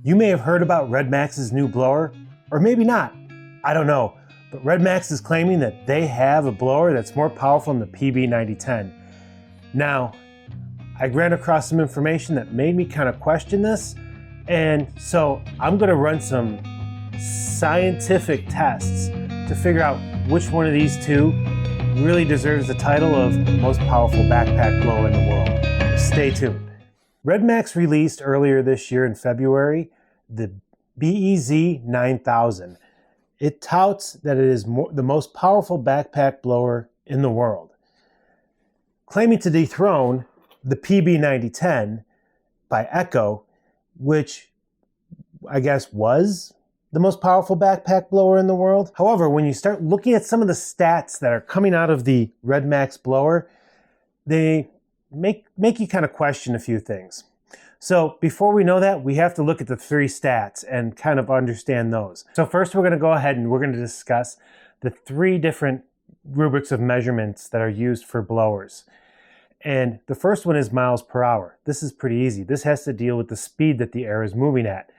You may have heard about Redmax's new blower, or maybe not. I don't know, but Redmax is claiming that they have a blower that's more powerful than the PB-9010. Now, I ran across some information that made me kind of question this, and so I'm going to run some scientific tests to figure out which one of these two really deserves the title of most powerful backpack blower in the world. Stay tuned. Redmax released earlier this year in February the EBZ-9000. It touts that it is the most powerful backpack blower in the world, claiming to dethrone the PB-9010 by Echo, which I guess was the most powerful backpack blower in the world. However, when you start looking at some of the stats that are coming out of the Redmax blower, they make you kind of question a few things. So before we know that, we have to look at the three stats and kind of understand those. So first we're going to go ahead and we're going to discuss the three different rubrics of measurements that are used for blowers. And the first one is miles per hour. This is pretty easy. This has to deal with the speed that the air is moving at.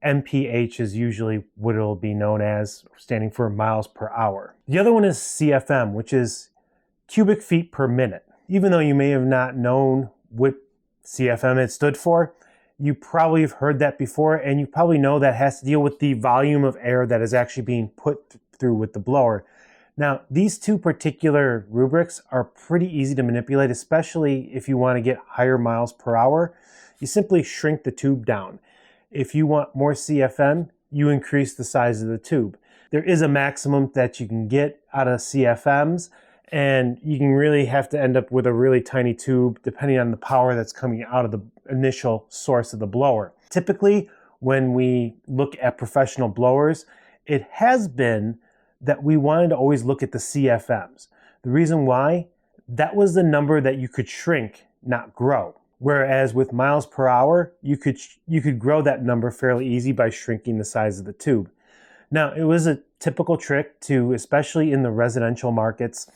MPH is usually what it'll be known as, standing for miles per hour. The other one is CFM, which is cubic feet per minute. Even though you may have not known what CFM it stood for, you probably have heard that before, and you probably know that has to deal with the volume of air that is actually being put through with the blower. Now, these two particular rubrics are pretty easy to manipulate, especially if you want to get higher miles per hour. You simply shrink the tube down. If you want more CFM, you increase the size of the tube. There is a maximum that you can get out of CFMs, and you can really have to end up with a really tiny tube depending on the power that's coming out of the initial source of the blower. Typically, when we look at professional blowers, it has been that we wanted to always look at the CFMs. The reason why, that was the number that you could shrink, not grow. Whereas with miles per hour, you could grow that number fairly easy by shrinking the size of the tube. Now, it was a typical trick to, especially in the residential markets,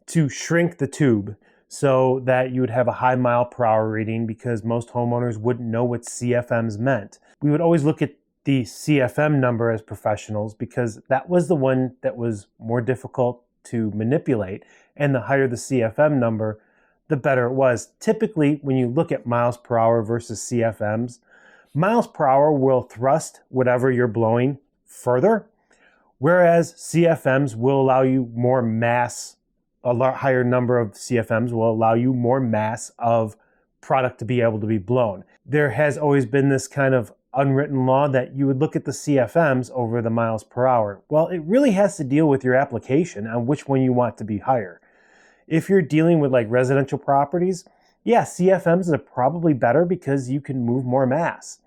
to shrink the tube so that you would have a high mile per hour reading, because most homeowners wouldn't know what CFMs meant. We would always look at the CFM number as professionals because that was the one that was more difficult to manipulate, and the higher the CFM number, the better it was. Typically, when you look at miles per hour versus CFMs, miles per hour will thrust whatever you're blowing further, whereas CFMs will allow you more mass. A lot higher number of CFMs will allow you more mass of product to be able to be blown. There has always been this kind of unwritten law that you would look at the CFMs over the miles per hour. Well, it really has to deal with your application on which one you want to be higher. If you're dealing with like residential properties, yeah, CFMs are probably better because you can move more mass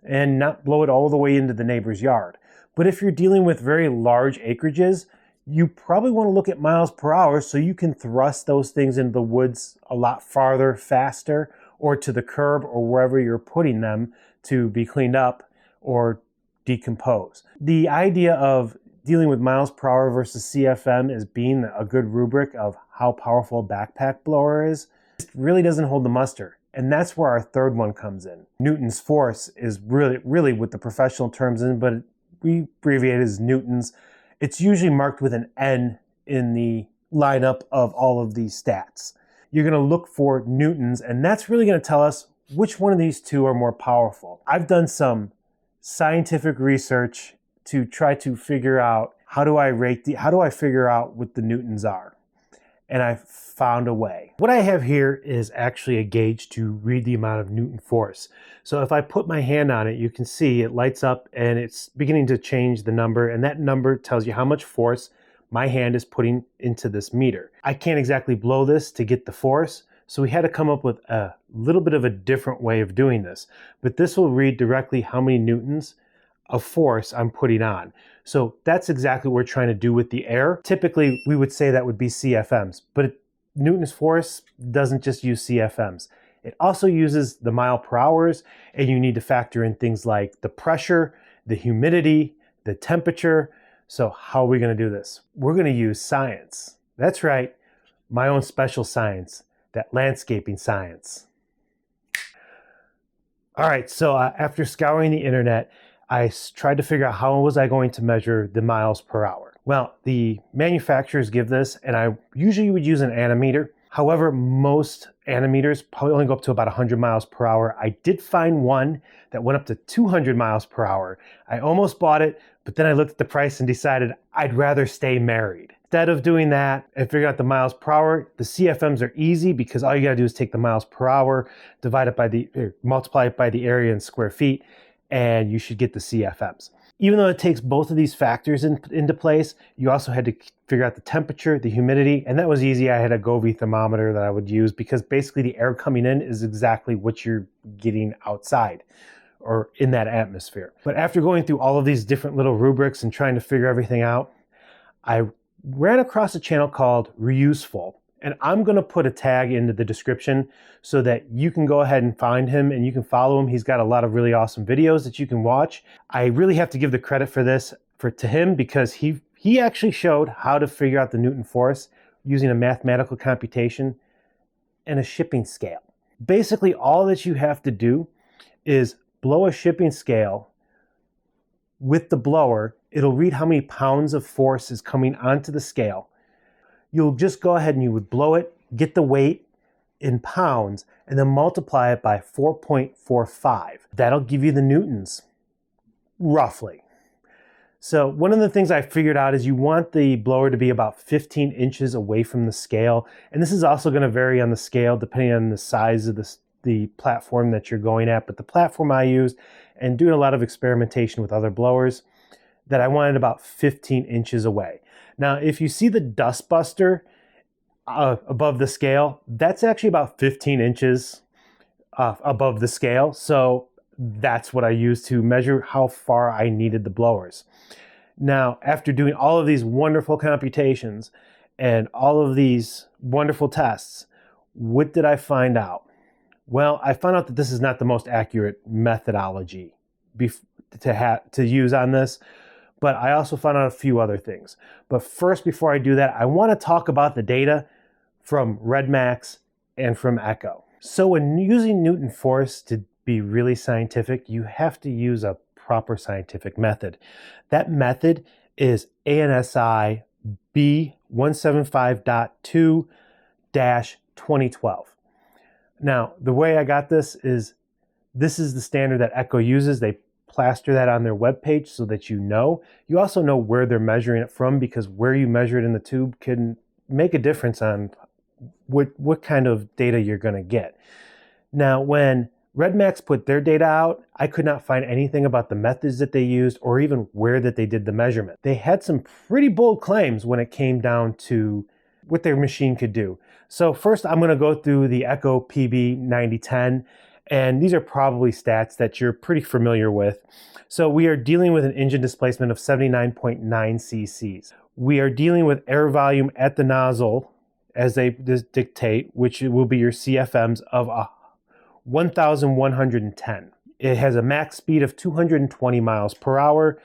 and not blow it all the way into the neighbor's yard. But if you're dealing with very large acreages, you probably want to look at miles per hour so you can thrust those things into the woods a lot farther, faster, or to the curb or wherever you're putting them to be cleaned up or decompose. The idea of dealing with miles per hour versus CFM as being a good rubric of how powerful a backpack blower is really doesn't hold the muster. And that's where our third one comes in. Newton's force is really what the professional terms in, but we abbreviate it as newtons. It's usually marked with an N in the lineup of all of these stats. You're going to look for newtons, and that's really going to tell us which one of these two are more powerful. I've done some scientific research to try to figure out how do I figure out what the newtons are. And I found a way. What I have here is actually a gauge to read the amount of Newton force. So if I put my hand on it, you can see it lights up and it's beginning to change the number, and that number tells you how much force my hand is putting into this meter. I can't exactly blow this to get the force, so we had to come up with a little bit of a different way of doing this. But this will read directly how many newtons of force I'm putting on. So that's exactly what we're trying to do with the air. Typically, we would say that would be CFMs, but Newton's force doesn't just use CFMs. It also uses the mile per hours, and you need to factor in things like the pressure, the humidity, the temperature. So how are we going to do this? We're going to use science. That's right, my own special science, that landscaping science. All right, so after scouring the internet, tried to figure out how was I going to measure the miles per hour. Well, the manufacturers give this, and I usually would use an ammeter. However, most ammeters probably only go up to about 100 miles per hour. I did find one that went up to 200 miles per hour. I almost bought it, but then I looked at the price and decided I'd rather stay married. Instead of doing that and figure out the miles per hour, the CFMs are easy because all you gotta do is take the miles per hour, divide it by multiply it by the area in square feet, and you should get the CFMs. Even though it takes both of these factors into place, you also had to figure out the temperature, the humidity, and that was easy. I had a Govee thermometer that I would use because basically the air coming in is exactly what you're getting outside or in that atmosphere. But after going through all of these different little rubrics and trying to figure everything out, I ran across a channel called Reuseful, and I'm going to put a tag into the description so that you can go ahead and find him and you can follow him. He's got a lot of really awesome videos that you can watch. I really have to give the credit for this to him because he actually showed how to figure out the Newton force using a mathematical computation and a shipping scale. Basically, all that you have to do is blow a shipping scale with the blower. It'll read how many pounds of force is coming onto the scale. You'll just go ahead and you would blow it, get the weight in pounds, and then multiply it by 4.45. That'll give you the newtons, roughly. So one of the things I figured out is you want the blower to be about 15 inches away from the scale. And this is also going to vary on the scale depending on the size of the platform that you're going at. But the platform I used, and doing a lot of experimentation with other blowers, that I wanted about 15 inches away. Now, if you see the dust buster above the scale, that's actually about 15 inches above the scale. So that's what I used to measure how far I needed the blowers. Now, after doing all of these wonderful computations and all of these wonderful tests, what did I find out? Well, I found out that this is not the most accurate methodology to use on this, but I also found out a few other things. But first, before I do that, I want to talk about the data from Redmax and from Echo. So when using Newton force to be really scientific, you have to use a proper scientific method. That method is ANSI B175.2-2012. Now, the way I got this is the standard that Echo uses. They plaster that on their webpage so that you know. You also know where they're measuring it from because where you measure it in the tube can make a difference on what kind of data you're going to get. Now, when Redmax put their data out, I could not find anything about the methods that they used or even where that they did the measurement. They had some pretty bold claims when it came down to what their machine could do. So first, I'm going to go through the Echo PB-9010, and these are probably stats that you're pretty familiar with. So we are dealing with an engine displacement of 79.9 cc's. We are dealing with air volume at the nozzle, as they dictate, which will be your CFMs of 1,110. It has a max speed of 220 miles per hour,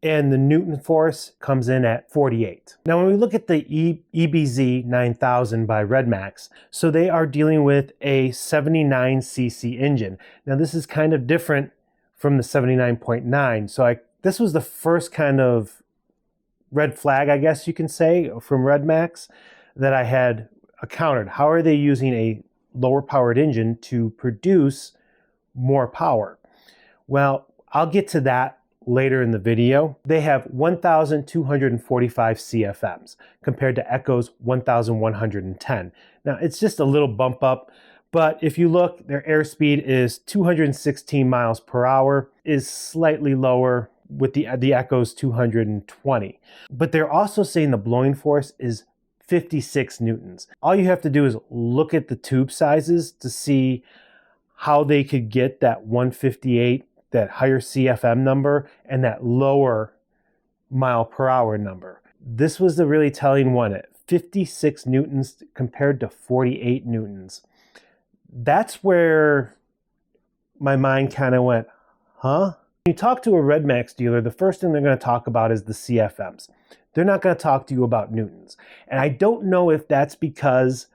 and the Newton force comes in at 48. Now, when we look at the EBZ-9000 by Redmax, so they are dealing with a 79 cc engine. Now, this is kind of different from the 79.9. So this was the first kind of red flag, I guess you can say, from Redmax that I had encountered. How are they using a lower powered engine to produce more power? Well, I'll get to that later in the video. They have 1,245 CFMs compared to Echo's 1,110. Now, it's just a little bump up, but if you look, their airspeed is 216 miles per hour, is slightly lower with the Echo's 220. But they're also saying the blowing force is 56 newtons. All you have to do is look at the tube sizes to see how they could get that 158, that higher CFM number, and that lower mile per hour number. This was the really telling one at 56 newtons compared to 48 newtons. That's where my mind kind of went, huh? When you talk to a Redmax dealer, the first thing they're going to talk about is the CFMs. They're not going to talk to you about newtons. And I don't know if that's because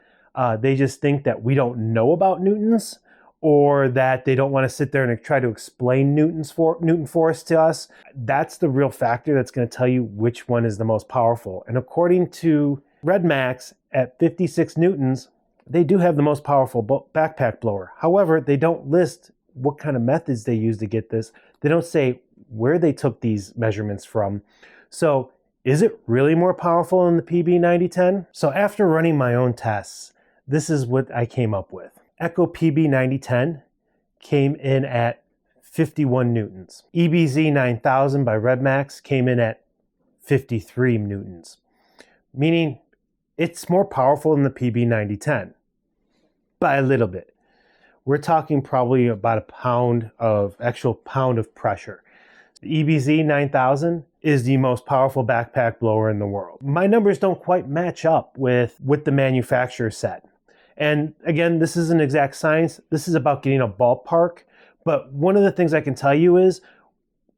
they just think that we don't know about newtons, or that they don't want to sit there and try to explain Newton force to us. That's the real factor that's going to tell you which one is the most powerful. And according to Redmax, at 56 Newtons, they do have the most powerful backpack blower. However, they don't list what kind of methods they use to get this. They don't say where they took these measurements from. So is it really more powerful than the PB-9010? So after running my own tests, this is what I came up with. Echo PB-9010 came in at 51 Newtons. EBZ-9000 by Redmax came in at 53 Newtons, meaning it's more powerful than the PB-9010 by a little bit. We're talking probably about actual pound of pressure. The EBZ-9000 is the most powerful backpack blower in the world. My numbers don't quite match up with what the manufacturer said. And again, this isn't exact science. This is about getting a ballpark. But one of the things I can tell you is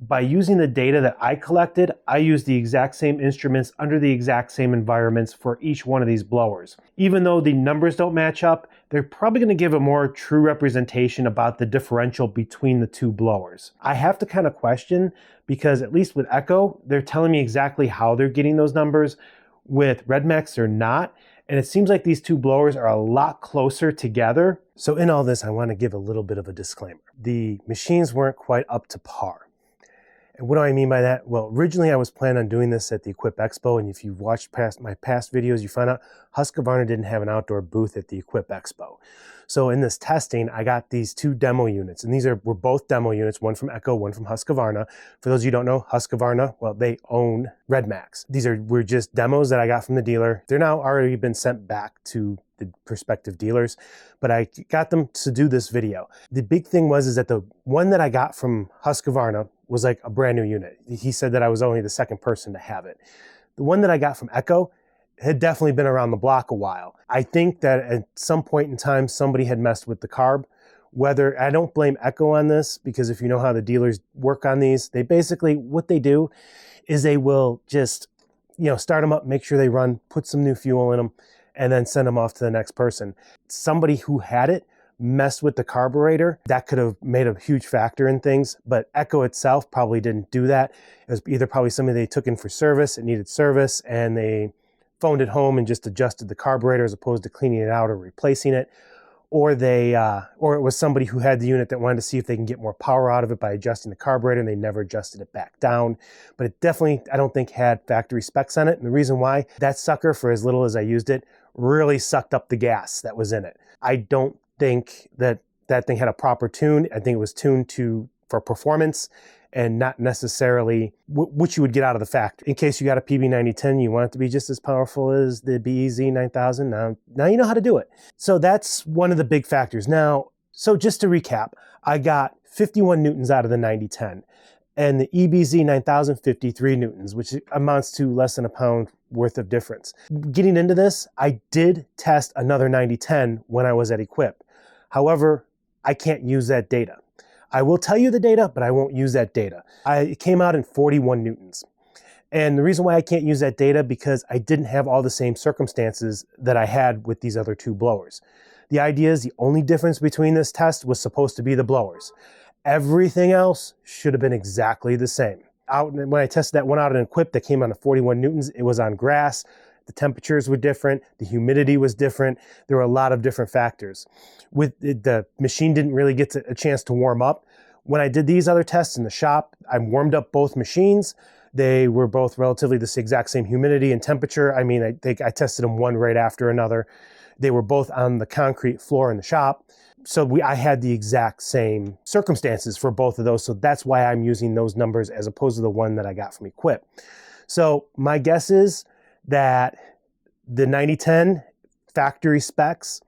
by using the data that I collected, I used the exact same instruments under the exact same environments for each one of these blowers. Even though the numbers don't match up, they're probably going to give a more true representation about the differential between the two blowers. I have to kind of question, because at least with Echo, they're telling me exactly how they're getting those numbers. With Redmax, they're not. And it seems like these two blowers are a lot closer together. So in all this, I want to give a little bit of a disclaimer. The machines weren't quite up to par. And what do I mean by that? Well, originally I was planning on doing this at the Equip Expo, and if you've watched my past videos, you find out Husqvarna didn't have an outdoor booth at the Equip Expo. So in this testing, I got these two demo units, and were both demo units, one from Echo, one from Husqvarna. For those of you who don't know, Husqvarna, well, they own Redmax. Were just demos that I got from the dealer. They're now already been sent back to the prospective dealers, but I got them to do this video. The big thing is that the one that I got from Husqvarna was like a brand new unit. He said that I was only the second person to have it. The one that I got from Echo had definitely been around the block a while. I think that at some point in time, somebody had messed with the carb. I don't blame Echo on this, because if you know how the dealers work on these, they basically, what they do is they will just, start them up, make sure they run, put some new fuel in them, and then send them off to the next person. Somebody who had it messed with the carburetor. That could have made a huge factor in things, but Echo itself probably didn't do that. It was either probably something they took in for service, it needed service, and they phoned it home and just adjusted the carburetor as opposed to cleaning it out or replacing it. Or it was somebody who had the unit that wanted to see if they can get more power out of it by adjusting the carburetor, and they never adjusted it back down. But it definitely, I don't think, had factory specs on it. And the reason why, that sucker, for as little as I used it, really sucked up the gas that was in it. I don't think that thing had a proper tune. I think it was tuned for performance and not necessarily what you would get out of the factory. In case you got a PB-9010, you want it to be just as powerful as the EBZ-9000. Now you know how to do it. So that's one of the big factors. Now, so just to recap, I got 51 Newtons out of the 9010, and the EBZ-9000 53 Newtons, which amounts to less than a pound worth of difference. Getting into this, I did test another 9010 when I was at Equip. However, I can't use that data. I will tell you the data, but I won't use that data. It came out in 41 Newtons. And the reason why I can't use that data, because I didn't have all the same circumstances that I had with these other two blowers. The idea is the only difference between this test was supposed to be the blowers. Everything else should have been exactly the same. When I tested that one out in Equip that came on at 41 Newtons, it was on grass. The temperatures were different. The humidity was different. There were a lot of different factors. The machine didn't really get a chance to warm up. When I did these other tests in the shop, I warmed up both machines. They were both relatively the exact same humidity and temperature. I mean, I tested them one right after another. They were both on the concrete floor in the shop. So I had the exact same circumstances for both of those. So that's why I'm using those numbers as opposed to the one that I got from Equip. So my guess is that the 9010 factory specs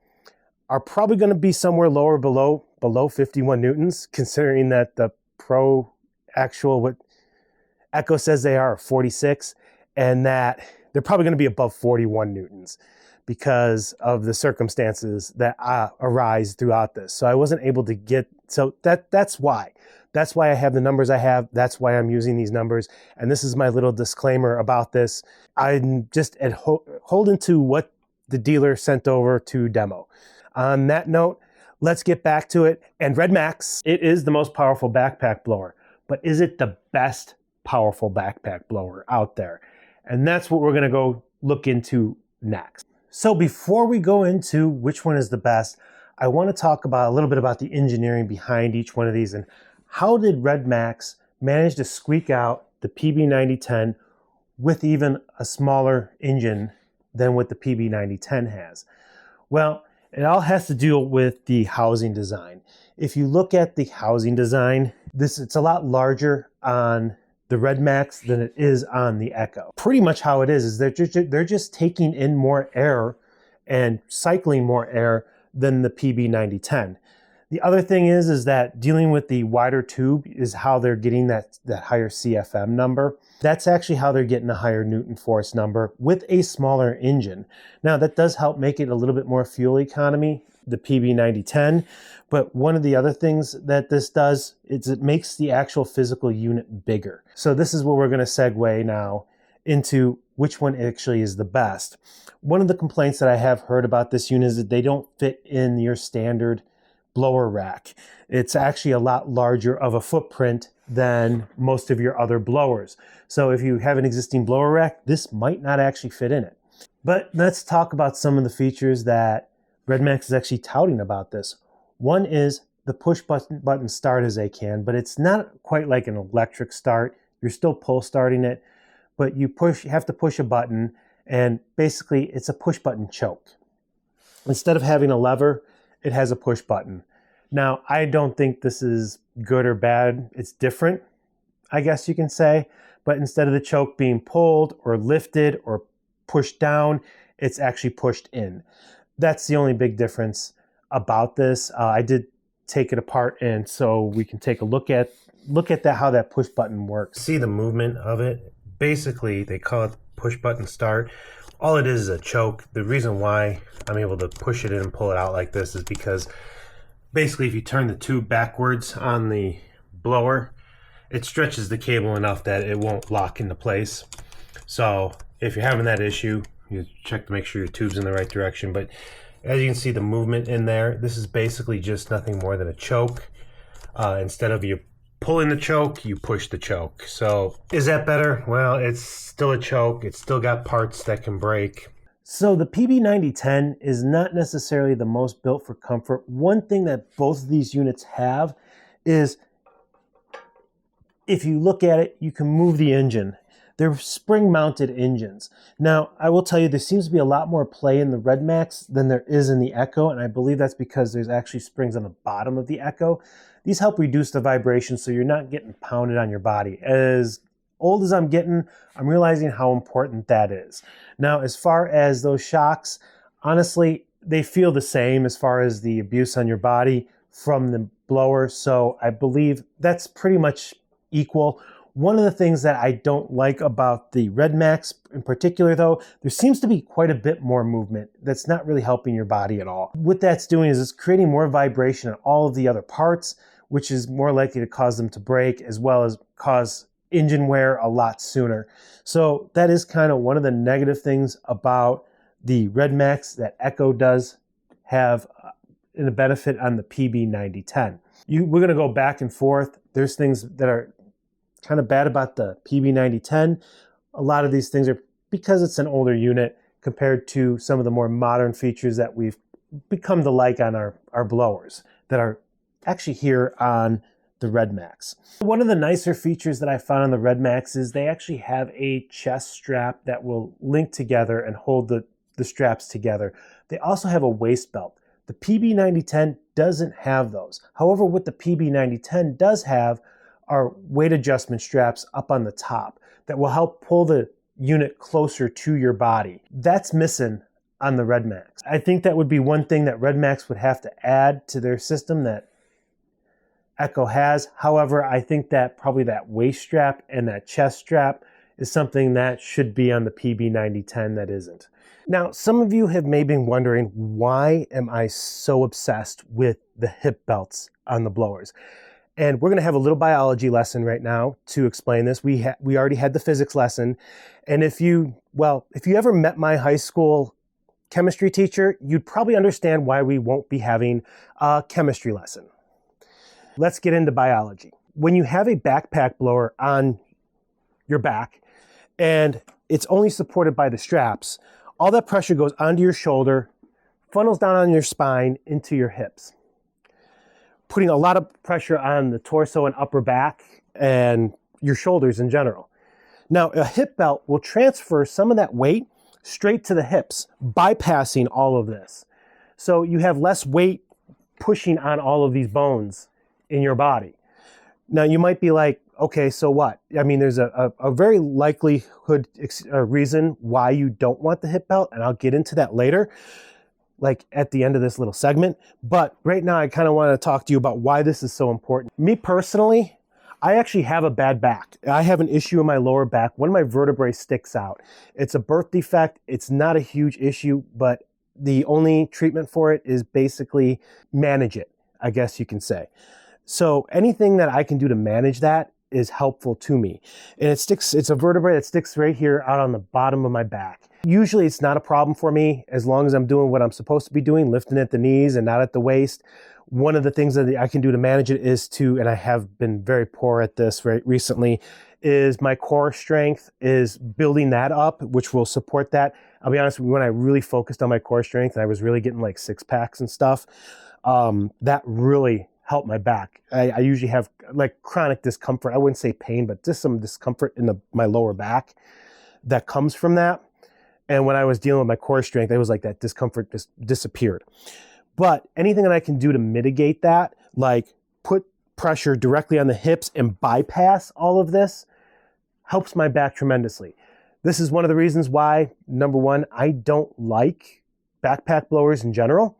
are probably going to be somewhere lower below 51 Newtons, considering that the what Echo says they are 46, and that they're probably going to be above 41 Newtons because of the circumstances that arise throughout this. So I wasn't able to that's why. That's why I have the numbers I have. That's why I'm using these numbers. And this is my little disclaimer about this. I'm just holding to what the dealer sent over to demo. On that note, let's get back to it. And Redmax, it is the most powerful backpack blower, but is it the best powerful backpack blower out there? And that's what we're gonna go look into next. So before we go into which one is the best, I wanna talk about a little bit about the engineering behind each one of these and how did Redmax manage to squeak out the PB-9010 with even a smaller engine than what the PB-9010 has? Well, it all has to do with the housing design. If you look at the housing design, it's a lot larger on the Redmax than it is on the Echo. Pretty much how it is they're just taking in more air and cycling more air than the PB-9010. The other thing is that dealing with the wider tube is how they're getting that higher CFM number. That's actually how they're getting a higher Newton force number with a smaller engine. Now that does help make it a little bit more fuel economy, the PB-9010, but one of the other things that this does is it makes the actual physical unit bigger. So this is where we're going to segue now into which one actually is the best. One of the complaints that I have heard about this unit is that they don't fit in your standard blower rack. It's actually a lot larger of a footprint than most of your other blowers. So if you have an existing blower rack, this might not actually fit in it. But let's talk about some of the features that Redmax is actually touting about this. One is the push button start as they can, but it's not quite like an electric start. You're still pull starting it, but you have to push a button, and basically it's a push button choke. Instead of having a lever, it has a push button. Now, I don't think this is good or bad. It's different, I guess you can say. But instead of the choke being pulled or lifted or pushed down, it's actually pushed in. That's the only big difference about this. I did take it apart, and so we can take a look at that, how that push button works. See the movement of it? Basically, they call it push button start. All it is a choke. The reason why I'm able to push it in and pull it out like this is because basically if you turn the tube backwards on the blower, it stretches the cable enough that it won't lock into place. So if you're having that issue, you check to make sure your tube's in the right direction. But as you can see the movement in there, this is basically just nothing more than a choke. Instead of you pulling the choke, you push the choke. So is that better? Well, it's still a choke. It's still got parts that can break. So the PB-9010 is not necessarily the most built for comfort. One thing that both of these units have is, if you look at it, you can move the engine. They're spring-mounted engines. Now, I will tell you, there seems to be a lot more play in the Redmax than there is in the Echo, and I believe that's because there's actually springs on the bottom of the Echo. These help reduce the vibration so you're not getting pounded on your body. As old as I'm getting, I'm realizing how important that is. Now, as far as those shocks, honestly, they feel the same as far as the abuse on your body from the blower, so I believe that's pretty much equal. One of the things that I don't like about the Redmax in particular, though, there seems to be quite a bit more movement that's not really helping your body at all. What that's doing is it's creating more vibration on all of the other parts, which is more likely to cause them to break, as well as cause engine wear a lot sooner. So that is kind of one of the negative things about the Redmax that Echo does have a benefit on the PB-9010. We're going to go back and forth. There's things that are kind of bad about the PB-9010. A lot of these things are because it's an older unit compared to some of the more modern features that we've become to like on our blowers that are actually here on the Redmax. One of the nicer features that I found on the Redmax is they actually have a chest strap that will link together and hold the straps together. They also have a waist belt. The PB-9010 doesn't have those. However, what the PB-9010 does have are weight adjustment straps up on the top that will help pull the unit closer to your body. That's missing on the Redmax. I think that would be one thing that Redmax would have to add to their system that Echo has. However, I think that probably that waist strap and that chest strap is something that should be on the PB-9010 that isn't. Now, some of you have maybe been wondering, why am I so obsessed with the hip belts on the blowers? And we're going to have a little biology lesson right now to explain this. We already had the physics lesson. And if you ever met my high school chemistry teacher, you'd probably understand why we won't be having a chemistry lesson. Let's get into biology. When you have a backpack blower on your back and it's only supported by the straps, all that pressure goes onto your shoulder, funnels down on your spine into your hips, putting a lot of pressure on the torso and upper back and your shoulders in general. Now, a hip belt will transfer some of that weight straight to the hips, bypassing all of this. So you have less weight pushing on all of these bones in your body. Now, you might be like, okay, so what? I mean, there's a very likelihood reason why you don't want the hip belt, and I'll get into that later, like at the end of this little segment. But right now, I kind of want to talk to you about why this is so important. Me personally, I actually have a bad back. I have an issue in my lower back. One of my vertebrae sticks out. It's a birth defect. It's not a huge issue, but the only treatment for it is basically manage it, I guess you can say. So anything that I can do to manage that is helpful to me. And it's a vertebrae that sticks right here out on the bottom of my back. Usually it's not a problem for me as long as I'm doing what I'm supposed to be doing, lifting at the knees and not at the waist. One of the things that I can do to manage it is and I have been very poor at this very recently, is my core strength is building that up, which will support that. I'll be honest with you, when I really focused on my core strength and I was really getting like six packs and stuff, that really helped my back. I usually have like chronic discomfort. I wouldn't say pain, but just some discomfort in my lower back that comes from that. And when I was dealing with my core strength, it was like that discomfort just disappeared. But anything that I can do to mitigate that, like put pressure directly on the hips and bypass all of this, helps my back tremendously. This is one of the reasons why, number one, I don't like backpack blowers in general.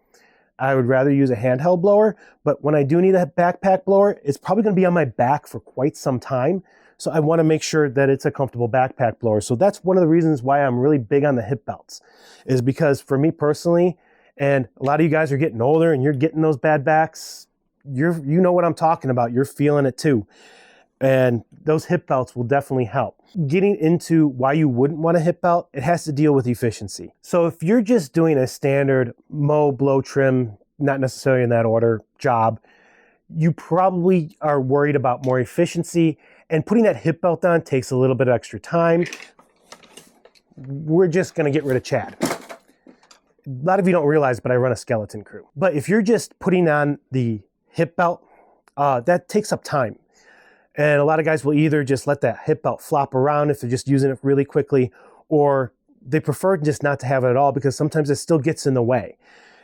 I would rather use a handheld blower, but when I do need a backpack blower, it's probably going to be on my back for quite some time. So I want to make sure that it's a comfortable backpack blower. So that's one of the reasons why I'm really big on the hip belts, is because for me personally, and a lot of you guys are getting older and you're getting those bad backs, you know what I'm talking about. You're feeling it too. And those hip belts will definitely help. Getting into why you wouldn't want a hip belt, it has to deal with efficiency. So if you're just doing a standard mow, blow, trim, not necessarily in that order, job, you probably are worried about more efficiency, and putting that hip belt on takes a little bit of extra time. We're just gonna get rid of Chad. A lot of you don't realize, but I run a skeleton crew. But if you're just putting on the hip belt, that takes up time. And a lot of guys will either just let that hip belt flop around if they're just using it really quickly, or they prefer just not to have it at all because sometimes it still gets in the way.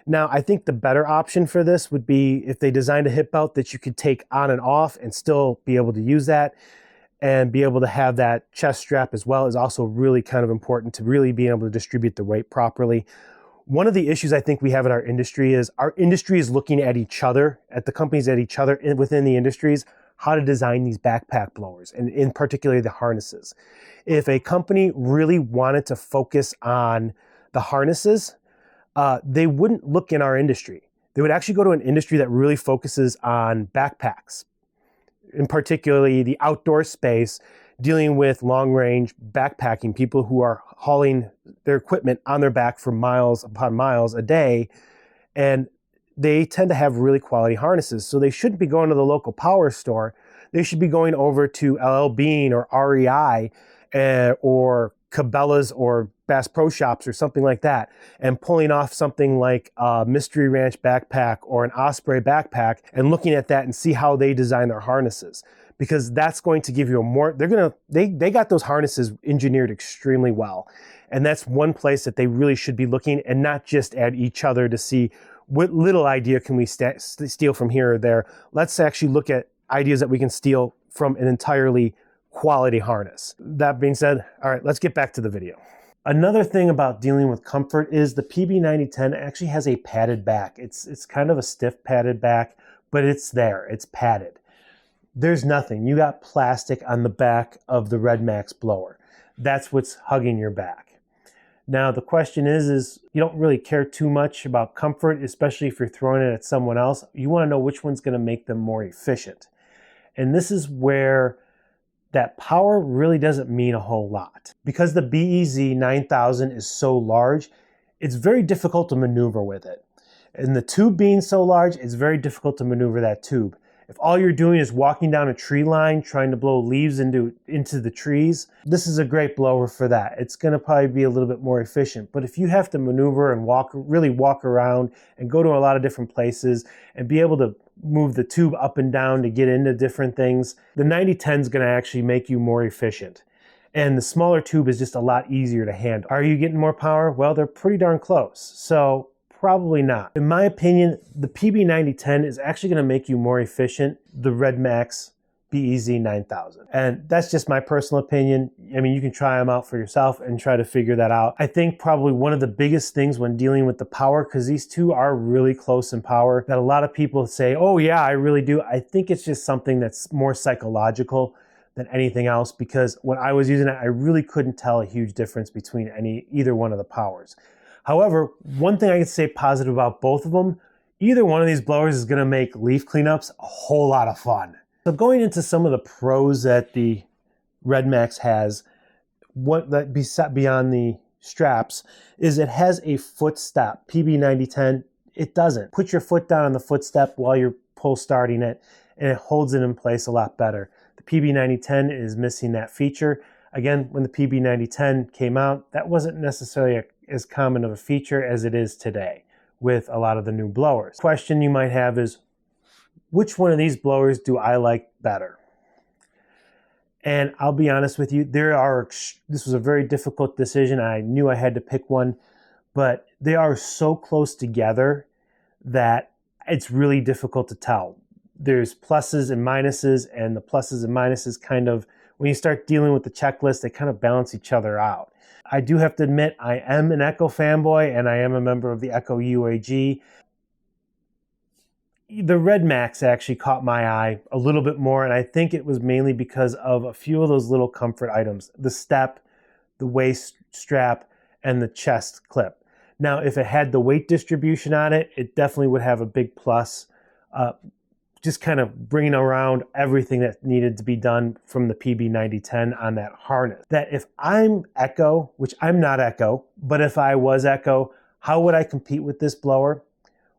Now, I think the better option for this would be if they designed a hip belt that you could take on and off and still be able to use that, and be able to have that chest strap as well is also really kind of important to really being able to distribute the weight properly. One of the issues I think we have in our industry is looking at each other, at the companies, at each other within the industries, how to design these backpack blowers, and in particular the harnesses. If a company really wanted to focus on the harnesses, they wouldn't look in our industry. They would actually go to an industry that really focuses on backpacks, in particularly the outdoor space, dealing with long-range backpacking, people who are hauling their equipment on their back for miles upon miles a day, and they tend to have really quality harnesses. So they shouldn't be going to the local power store. They should be going over to LL Bean or REI or Cabela's or Bass Pro Shops or something like that, and pulling off something like a Mystery Ranch backpack or an Osprey backpack and looking at that and see how they design their harnesses. Because that's going to give you a more, they got those harnesses engineered extremely well. And that's one place that they really should be looking, and not just at each other to see what little idea can we steal from here or there. Let's actually look at ideas that we can steal from an entirely quality harness. That being said, all right, let's get back to the video. Another thing about dealing with comfort is the PB-9010 actually has a padded back. It's kind of a stiff padded back, but it's there, it's padded. There's nothing. You got plastic on the back of the Redmax blower. That's what's hugging your back. Now, the question is you don't really care too much about comfort, especially if you're throwing it at someone else. You want to know which one's going to make them more efficient. And this is where that power really doesn't mean a whole lot. Because the BEZ-9000 is so large, it's very difficult to maneuver with it. And the tube being so large, it's very difficult to maneuver that tube. If all you're doing is walking down a tree line, trying to blow leaves into the trees, this is a great blower for that. It's gonna probably be a little bit more efficient. But if you have to maneuver and really walk around and go to a lot of different places and be able to move the tube up and down to get into different things, the 9010 is gonna actually make you more efficient. And the smaller tube is just a lot easier to handle. Are you getting more power? Well, they're pretty darn close. So probably not. In my opinion, the PB-9010 is actually going to make you more efficient, the Redmax EBZ-9000. And that's just my personal opinion. I mean, you can try them out for yourself and try to figure that out. I think probably one of the biggest things when dealing with the power, because these two are really close in power, that a lot of people say, oh yeah, I really do. I think it's just something that's more psychological than anything else, because when I was using it, I really couldn't tell a huge difference between either one of the powers. However, one thing I can say positive about both of them, either one of these blowers is going to make leaf cleanups a whole lot of fun. So going into some of the pros that the Redmax has, beyond the straps, is it has a foot step. PB-9010, it doesn't. Put your foot down on the foot step while you're pull starting it, and it holds it in place a lot better. The PB-9010 is missing that feature. Again, when the PB-9010 came out, that wasn't necessarily as common of a feature as it is today with a lot of the new blowers. Question you might have is, which one of these blowers do I like better? And I'll be honest with you, this was a very difficult decision. I knew I had to pick one, but they are so close together that it's really difficult to tell. There's pluses and minuses, and the pluses and minuses kind of, when you start dealing with the checklist, they kind of balance each other out. I do have to admit, I am an Echo fanboy, and I am a member of the Echo UAG. The Redmax actually caught my eye a little bit more, and I think it was mainly because of a few of those little comfort items: the step, the waist strap, and the chest clip. Now, if it had the weight distribution on it, it definitely would have a big plus. Just kind of bringing around everything that needed to be done from the PB-9010 on that harness. That if I'm Echo, which I'm not Echo, but if I was Echo, how would I compete with this blower?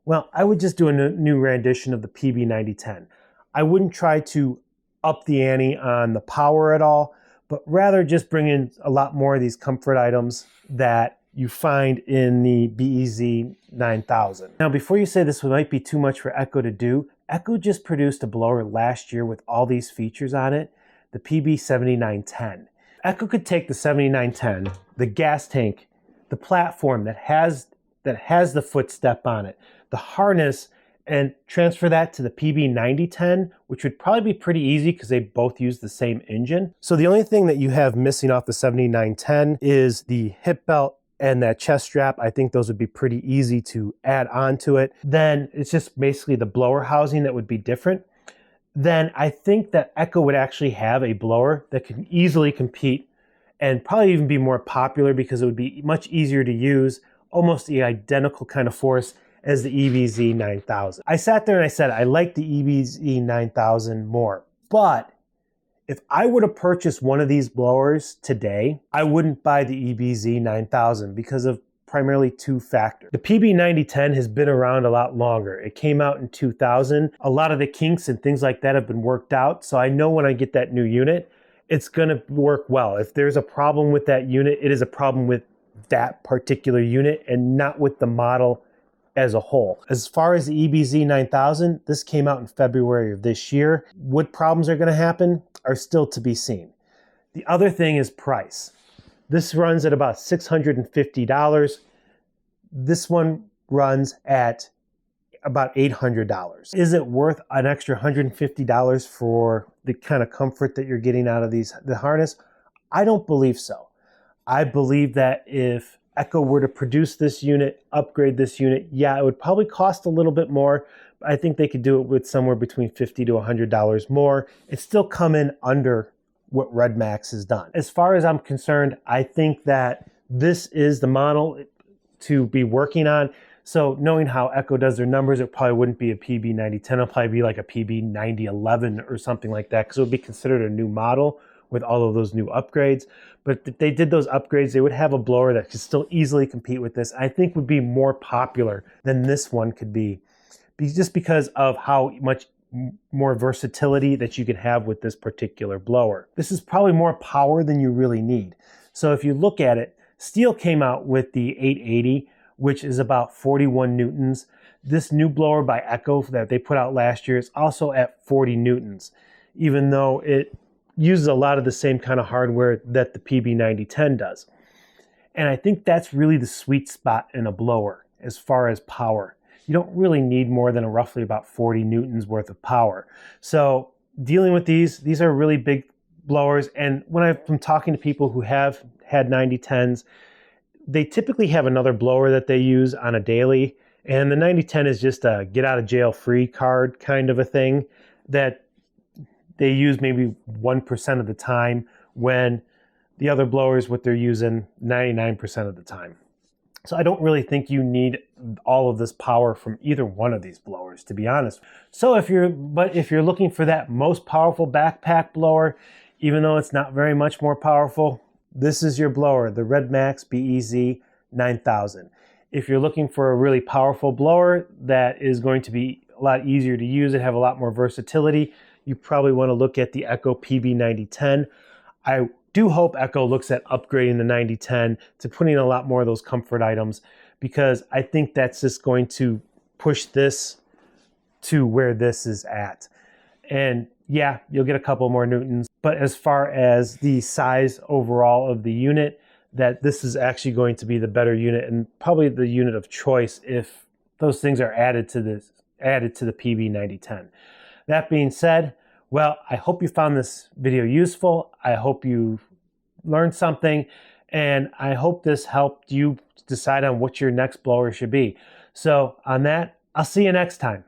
Well, I would just do a new rendition of the PB-9010. I wouldn't try to up the ante on the power at all, but rather just bring in a lot more of these comfort items that you find in the EBZ-9000. Now, before you say this might be too much for Echo to do, Echo just produced a blower last year with all these features on it, the PB-9010. Echo could take the 7910, the gas tank, the platform that has the foot step on it, the harness, and transfer that to the PB-9010, which would probably be pretty easy because they both use the same engine. So the only thing that you have missing off the 7910 is the hip belt and that chest strap. I think those would be pretty easy to add on to it. Then it's just basically the blower housing that would be different. Then I think that Echo would actually have a blower that could easily compete and probably even be more popular because it would be much easier to use, almost the identical kind of force as the EBZ-9000. I sat there and I said, I like the EBZ-9000 more, but if I were to purchase one of these blowers today, I wouldn't buy the EBZ-9000 because of primarily two factors. The PB-9010 has been around a lot longer. It came out in 2000. A lot of the kinks and things like that have been worked out, so I know when I get that new unit, it's gonna work well. If there's a problem with that unit, it is a problem with that particular unit and not with the model as a whole. As far as the EBZ-9000, this came out in February of this year. What problems are going to happen are still to be seen. The other thing is price. This runs at about $650. This one runs at about $800. Is it worth an extra $150 for the kind of comfort that you're getting out of the harness? I don't believe so. I believe that if Echo were to produce this unit, upgrade this unit, yeah, it would probably cost a little bit more, but I think they could do it with somewhere between $50 to $100 more. It's still come in under what Redmax has done. As far as I'm concerned, I think that this is the model to be working on. So knowing how Echo does their numbers, it probably wouldn't be a PB-9010, it'll probably be like a PB-9011 or something like that, because it would be considered a new model, with all of those new upgrades. But if they did those upgrades, they would have a blower that could still easily compete with this. I think would be more popular than this one could be just because of how much more versatility that you can have with this particular blower. This is probably more power than you really need. So if you look at it, Steel came out with the 880, which is about 41 newtons. This new blower by Echo that they put out last year is also at 40 newtons, even though it uses a lot of the same kind of hardware that the PB-9010 does. And I think that's really the sweet spot in a blower as far as power. You don't really need more than roughly about 40 newtons worth of power. So dealing with these are really big blowers. And when I've been talking to people who have had 9010s, they typically have another blower that they use on a daily. And the 9010 is just a get out of jail free card kind of a thing that they use maybe 1% of the time, when the other blowers, what they're using 99% of the time. So I don't really think you need all of this power from either one of these blowers, to be honest. So if you're looking for that most powerful backpack blower, even though it's not very much more powerful, this is your blower, the Redmax EBZ-9000. If you're looking for a really powerful blower that is going to be a lot easier to use and have a lot more versatility, you probably want to look at the Echo PB-9010. I do hope Echo looks at upgrading the 9010 to putting a lot more of those comfort items, because I think that's just going to push this to where this is at. And yeah, you'll get a couple more newtons, but as far as the size overall of the unit, that this is actually going to be the better unit and probably the unit of choice if those things are added to the PB-9010. That being said, well, I hope you found this video useful. I hope you learned something, and I hope this helped you decide on what your next blower should be. So on that, I'll see you next time.